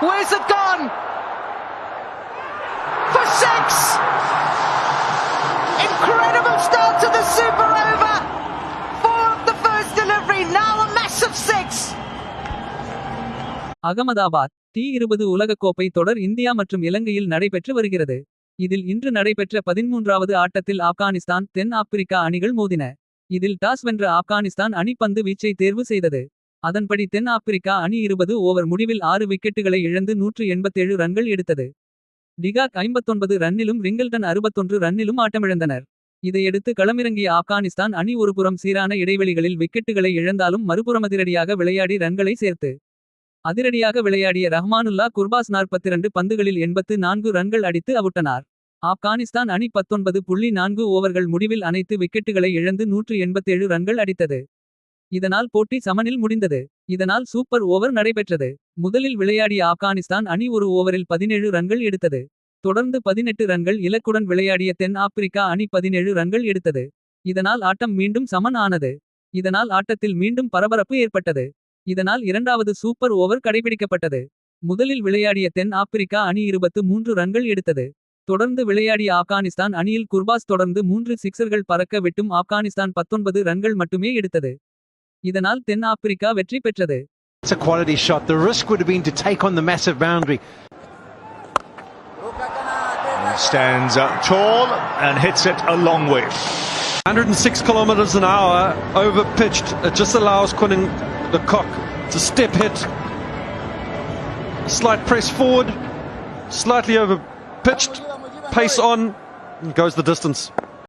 Where's it gone? For 6! Incredible start to the super over! 4 of the first delivery, now a massive 6! Ahmedabad T20 உலகக்கோப்பை தொடர் India மற்றும் இலங்கையில் நடைபெற்று வருகிறது. இதில் இன்று நடைபெற்ற 13வது ஆட்டத்தில் ஆப்கானிஸ்தான் தென் ஆப்பிரிக்கா அணிகள் மோதின. இதில் டாஸ் வென்ற ஆப்கானிஸ்தான் அணி பந்து வீச்சை தேர்வு செய்தது. அதன்படி தென் ஆப்பிரிக்கா அணி 20 ஓவர் முடிவில் 6 விக்கெட்டுகளை இழந்து 187 ரன்கள் எடுத்தது. டிகாக் 59 ரன்னிலும் ரிங்கல்டன் 61 ரன்னிலும் ஆட்டமிழந்தனர். இதையடுத்து களமிறங்கிய ஆப்கானிஸ்தான் அணி ஒருபுறம் சீரான இடைவெளிகளில் விக்கெட்டுகளை இழந்தாலும் மறுபுறம் அதிரடியாக விளையாடி ரன்களை சேர்த்து. அதிரடியாக விளையாடிய ரஹ்மானுல்லா குர்பாஸ் 42 பந்துகளில் 84 ரன்கள் அடித்து அவுட்டனார். ஆப்கானிஸ்தான் அணி 19.4 ஓவர்கள் முடிவில் அனைத்து விக்கெட்டுகளை இழந்து 187 ரன்கள் அடித்தது. இதனால் போட்டி சமனில் முடிந்தது. இதனால் சூப்பர் ஓவர் நடைபெற்றது. முதலில் விளையாடிய ஆப்கானிஸ்தான் அணி ஒரு ஓவரில் 17 ரன்கள் எடுத்தது. தொடர்ந்து 18 ரன்கள் இலக்குடன் விளையாடிய தென் ஆப்பிரிக்கா அணி 17 ரன்கள் எடுத்தது. இதனால் ஆட்டம் மீண்டும் சமன் ஆனது. இதனால் ஆட்டத்தில் மீண்டும் பரபரப்பு ஏற்பட்டது. இதனால் இரண்டாவது சூப்பர் ஓவர் கடைபிடிக்கப்பட்டது. முதலில் விளையாடிய தென் ஆப்பிரிக்கா அணி 23 ரன்கள் எடுத்தது. தொடர்ந்து விளையாடிய ஆப்கானிஸ்தான் அணியில் குர்பாஸ் தொடர்ந்து 3 சிக்சர்கள் பறக்க விட்டும் ஆப்கானிஸ்தான் 19 ரன்கள் மட்டுமே எடுத்தது. இதனால் தென் ஆப்பிரிக்கா வெற்றி பெற்றது. It's a quality shot. The risk would have been to take on the massive boundary. He stands up tall and hits it a long way. 106 kilometers an hour over pitched. It just allows Quinning de Kock to step hit. Slight press forward, slightly over pitched, pace on, and goes the distance.